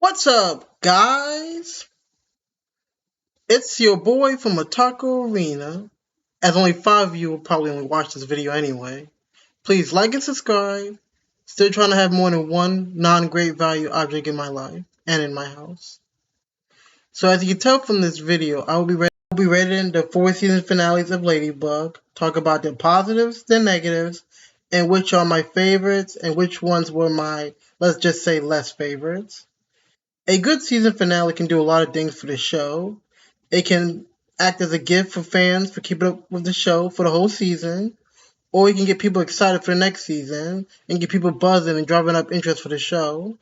What's up, guys? It's your boy from Otaku Arena. As only 5 of you will probably only watch this video anyway. Please like and subscribe. Still trying to have more than one non-great value object in my life and in my house. So as you can tell from this video, I will be rating the 4 season finales of Ladybug, talk about their positives, their negatives, and which are my favorites and which ones were my, let's just say, less favorites. A good season finale can do a lot of things for the show. It can act as a gift for fans for keeping up with the show for the whole season, or it can get people excited for the next season and get people buzzing and driving up interest for the show.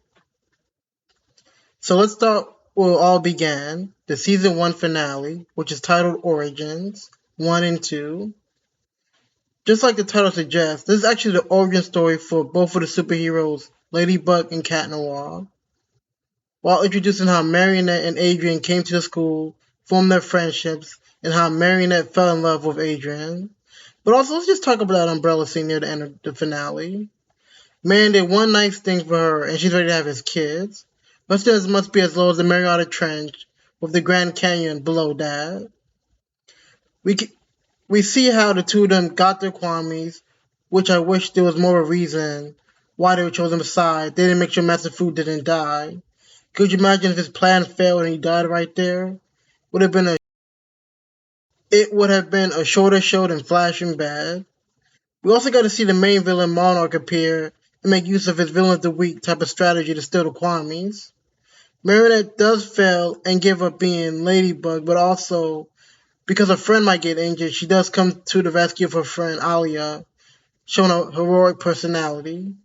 So let's start where it all began, the season 1 finale, which is titled Origins 1 and 2. Just like the title suggests, this is actually the origin story for both of the superheroes, Ladybug and Cat Noir, while introducing how Marionette and Adrian came to the school, formed their friendships, and how Marionette fell in love with Adrian. But also, let's just talk about that umbrella scene near the end of the finale. Man did one nice thing for her, and she's ready to have his kids. But still, must be as low as the Mariana Trench, with the Grand Canyon below that. We see how the two of them got their Kwamis, which I wish there was more of a reason why they were chosen aside. They didn't make sure Master Fu didn't die. Could you imagine if his plan failed and he died right there? It would have been a shorter show than Flashing Bad. We also got to see the main villain Monarch appear and make use of his villain of the week type of strategy to steal the Kwamis. Marinette does fail and give up being Ladybug, but also because a friend might get injured, she does come to the rescue of her friend Alia, showing a heroic personality.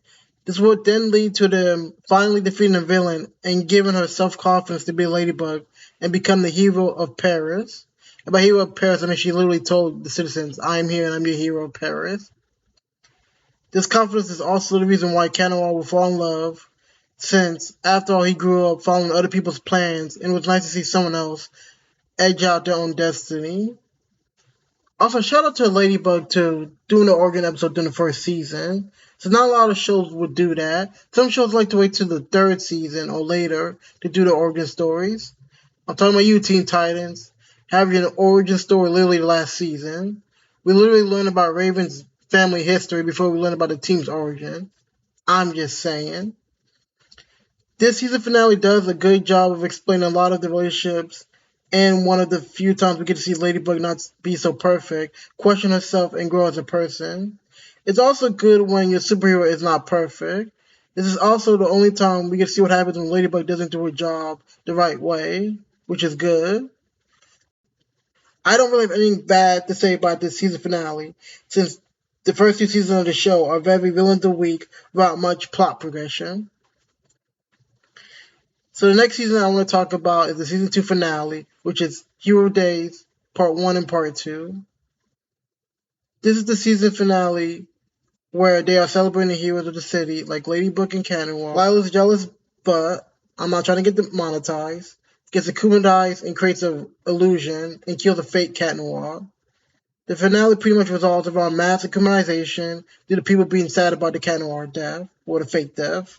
This would then lead to them finally defeating the villain and giving her self-confidence to be Ladybug and become the hero of Paris. And by hero of Paris, I mean she literally told the citizens, I am here and I'm your hero of Paris. This confidence is also the reason why Cat Noir will fall in love, since after all he grew up following other people's plans and it was nice to see someone else edge out their own destiny. Also, shout out to Ladybug to doing the organ episode during the first season. So not a lot of shows would do that. Some shows like to wait till the third season or later to do the origin stories. I'm talking about you, Teen Titans. Having an origin story literally the last season. We literally learned about Raven's family history before we learned about the team's origin. I'm just saying. This season finale does a good job of explaining a lot of the relationships, and one of the few times we get to see Ladybug not be so perfect, question herself, and grow as a person. It's also good when your superhero is not perfect. This is also the only time we get to see what happens when Ladybug doesn't do her job the right way, which is good. I don't really have anything bad to say about this season finale, since the first 2 seasons of the show are very villain of the week without much plot progression. So the next season I want to talk about is the season 2 finale, which is Hero Days Part 1 and Part 2. This is the season finale where they are celebrating the heroes of the city, like Ladybug and Cat Noir. Lila's jealous, but I'm not trying to get demonetized. Gets akumatized and creates an illusion and kills a fake Cat Noir. The finale pretty much revolves around mass akumatization due to people being sad about the Cat Noir death, or the fake death.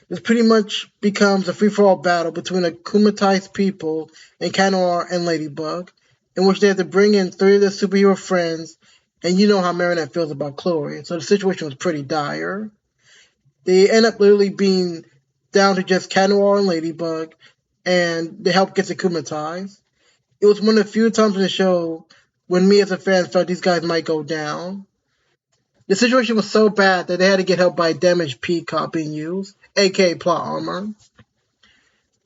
This pretty much becomes a free-for-all battle between akumatized people and Cat Noir and Ladybug, in which they have to bring in 3 of their superhero friends, and you know how Marinette feels about Chloe, so the situation was pretty dire. They end up literally being down to just Cat Noir and Ladybug, and the help gets akumatized. It was one of the few times in the show when me as a fan felt these guys might go down. The situation was so bad that they had to get help by a damaged peacock being used, aka plot armor.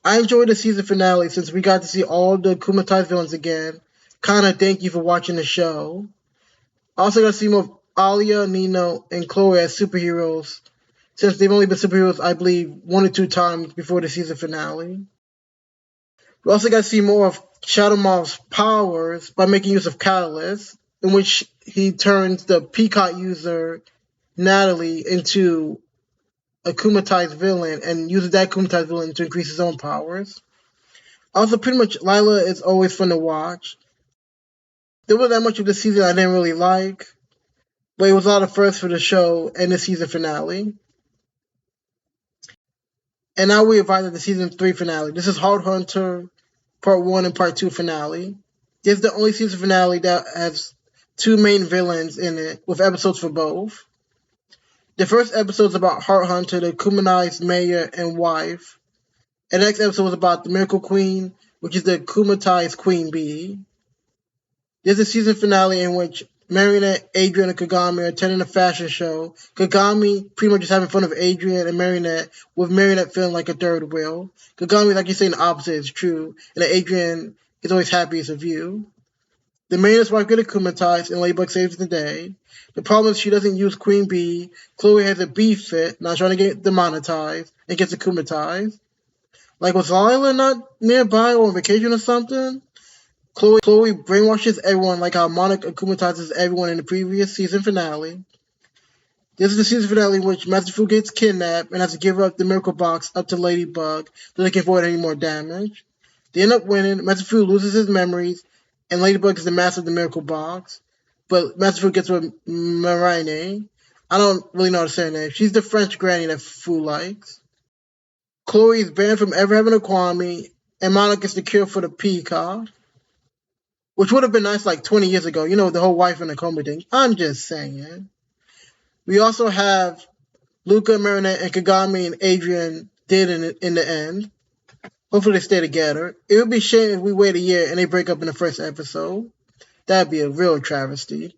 I enjoyed the season finale since we got to see all the akumatized villains again. Kinda thank you for watching the show. I also got to see more of Alia, Nino, and Chloe as superheroes, since they've only been superheroes, I believe, 1 or 2 times before the season finale. We also got to see more of Shadow Moth's powers by making use of Catalyst, in which he turns the Peacock user, Natalie, into a akumatized villain and uses that akumatized villain to increase his own powers. Also, pretty much, Lila is always fun to watch. There wasn't that much of the season I didn't really like, but it was a lot of firsts for the show and the season finale. And now we arrive at the season 3 finale. This is Heart Hunter Part 1 and Part 2 finale. This is the only season finale that has two main villains in it, with episodes for both. The first episode is about Heart Hunter, the Kumanai's mayor and wife. And the next episode was about the Miracle Queen, which is the Kumatai's queen bee. There's a season finale in which Marinette, Adrian, and Kagami are attending a fashion show. Kagami pretty much just having fun with Adrian and Marinette, with Marinette feeling like a third wheel. Kagami, like you're saying, the opposite is true, and that Adrian is always happiest of you. The Marinette's wife gets akumatized, and Ladybug saves the day. The problem is she doesn't use Queen Bee. Chloe has a bee fit, not trying to get demonetized, and gets akumatized. Like, was Lila not nearby or on vacation or something? Chloe brainwashes everyone like how Monica akumatizes everyone in the previous season finale. This is the season finale in which Master Fu gets kidnapped and has to give up the Miracle Box up to Ladybug so they can avoid any more damage. They end up winning. Master Fu loses his memories, and Ladybug is the master of the Miracle Box. But Master Fu gets with Marine. I don't really know how to say her name. She's the French granny that Fu likes. Chloe is banned from ever having a Kwame, and Monica gets the cure for the peacock. Which would have been nice like 20 years ago. You know, the whole wife in a coma thing. I'm just saying. We also have Luca, Marinette, and Kagami and Adrian did in the end. Hopefully they stay together. It would be a shame if we wait a year and they break up in the first episode. That'd be a real travesty.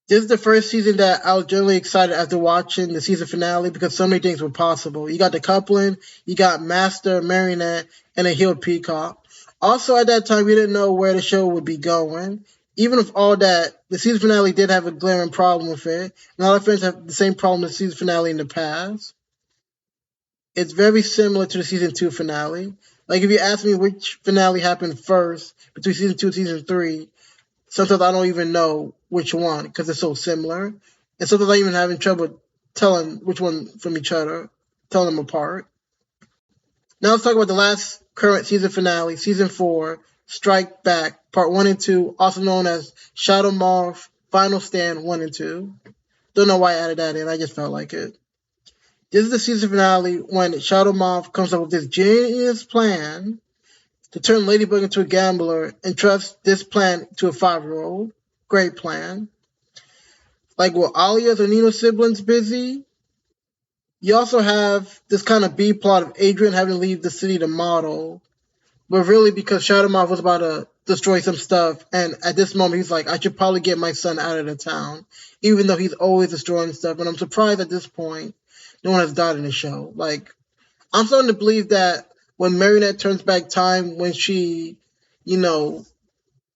This is the first season that I was generally excited after watching the season finale because so many things were possible. You got the coupling, you got Master, Marinette, and a healed Peacock. Also, at that time, we didn't know where the show would be going. Even with all that, the season finale did have a glaring problem with it. And a lot of fans have the same problem with the season finale in the past. It's very similar to the season 2 finale. Like, if you ask me which finale happened first between season 2 and season 3, sometimes I don't even know which one because they're so similar. And sometimes I'm even having trouble telling which one from each other, telling them apart. Now let's talk about the last current season finale, season 4, Strike Back, part 1 and 2, also known as Shadow Morph Final Stand 1 and 2. Don't know why I added that in, I just felt like it. This is the season finale when Shadow Morph comes up with this genius plan to turn Ladybug into a gambler and trust this plan to a 5-year-old. Great plan. Like, were Alia's or Nino's siblings busy? You also have this kind of B plot of Adrian having to leave the city to model, but really because Shadow Morph was about to destroy some stuff, and at this moment he's like, I should probably get my son out of the town, even though he's always destroying stuff, and I'm surprised at this point no one has died in the show. Like, I'm starting to believe that when Marinette turns back time, when she,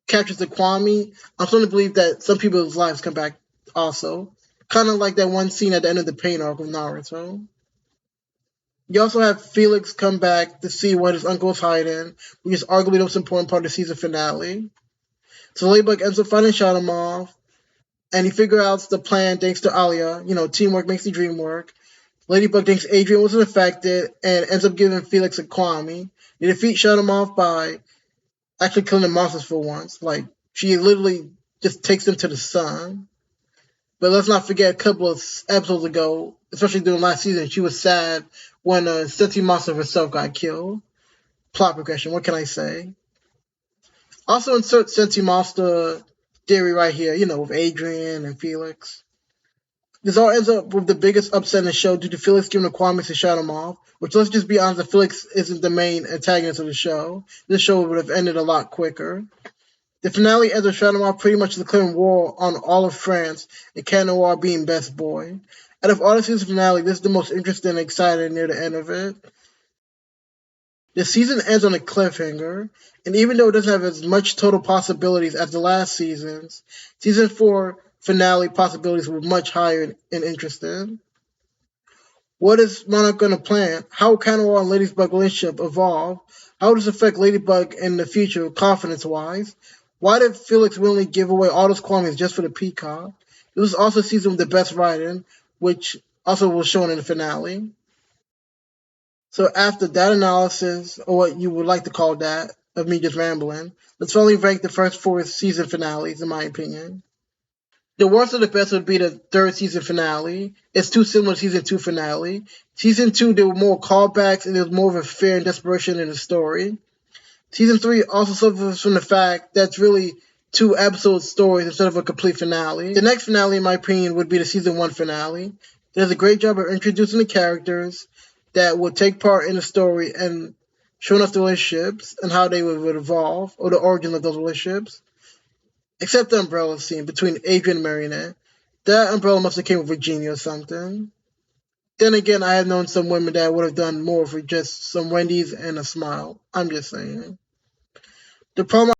captures the Kwame, I'm starting to believe that some people's lives come back also. Kind of like that one scene at the end of the Pain arc of Naruto. You also have Felix come back to see what his uncle is hiding, which is arguably the most important part of the season finale. So Ladybug ends up finding Shadow Morph, and he figures out the plan thanks to Alia. Teamwork makes the dream work. Ladybug thinks Adrian wasn't affected and ends up giving Felix a Kwame. They defeat Shadow Morph by actually killing the monsters for once. Like, she literally just takes them to the sun. But let's not forget a couple of episodes ago, especially during last season, she was sad when Senti Monster herself got killed. Plot progression, what can I say? Also insert Senti Monster theory right here, with Adrian and Felix. This all ends up with the biggest upset in the show due to Felix giving the Kwame to Shadow Morph, which, let's just be honest, that Felix isn't the main antagonist of the show. This show would have ended a lot quicker. The finale ends with Shadow Morph pretty much declaring war on all of France and Cat Noir being best boy. Out of all the season finale, this is the most interesting and exciting near the end of it. The season ends on a cliffhanger, and even though it doesn't have as much total possibilities as the last seasons, season 4 finale possibilities were much higher and interesting. What is Monarch going to plan? How will Cat Noir and Ladybug relationship evolve? How will this affect Ladybug in the future, confidence-wise? Why did Felix willingly give away all those Kwames just for the peacock? This was also a season with the best writing, which also was shown in the finale. So after that analysis, or what you would like to call that, of me just rambling, let's finally rank the first 4 season finales, in my opinion. The worst of the best would be the third season finale. It's too similar to season 2 finale. Season 2, there were more callbacks and there was more of a fear and desperation in the story. Season 3 also suffers from the fact that it's really 2 episode stories instead of a complete finale. The next finale, in my opinion, would be the season 1 finale. It does a great job of introducing the characters that would take part in the story and showing us the relationships and how they would evolve, or the origin of those relationships. Except the umbrella scene between Adrian and Marionette. That umbrella must have came with Virginia or something. Then again, I have known some women that would have done more for just some Wendy's and a smile. I'm just saying. The problem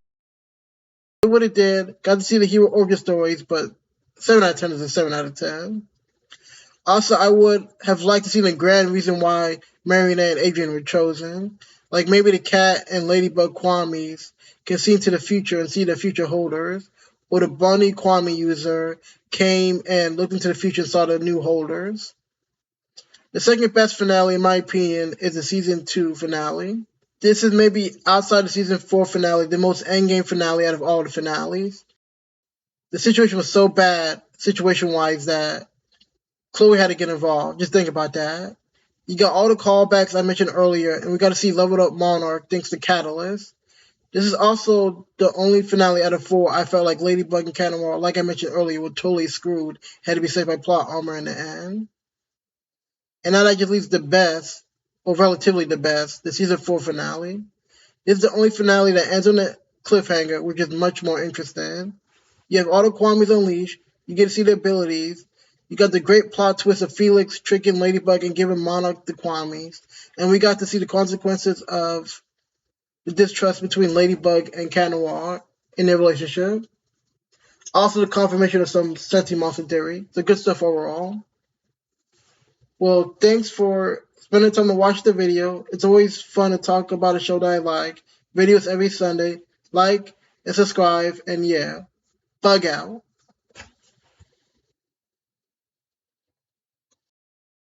I would have did, got to see the hero origin stories, but 7 out of 10 is a 7 out of 10. Also, I would have liked to see the grand reason why Marionette and Adrian were chosen. Like maybe the cat and Ladybug Kwamis can see into the future and see the future holders, or the bunny Kwami user came and looked into the future and saw the new holders. The second best finale, in my opinion, is the season 2 finale. This is maybe outside the season 4 finale, the most endgame finale out of all the finales. The situation was so bad, situation-wise, that Chloe had to get involved. Just think about that. You got all the callbacks I mentioned earlier, and we got to see Leveled Up Monarch thanks to Catalyst. This is also the only finale out of 4 I felt like Ladybug and Cat Noir, like I mentioned earlier, were totally screwed, had to be saved by plot armor in the end. And that just leaves the best, or relatively the best, the season 4 finale. This is the only finale that ends on a cliffhanger, which is much more interesting. You have all the Kwamis unleashed, you get to see their abilities, you got the great plot twist of Felix tricking Ladybug and giving Monarch the Kwamis, and we got to see the consequences of the distrust between Ladybug and Cat Noir in their relationship. Also the confirmation of some sentient monster theory. So good stuff overall. Well, thanks for spending time to watch the video. It's always fun to talk about a show that I like. Videos every Sunday. Like and subscribe, and yeah, bug out.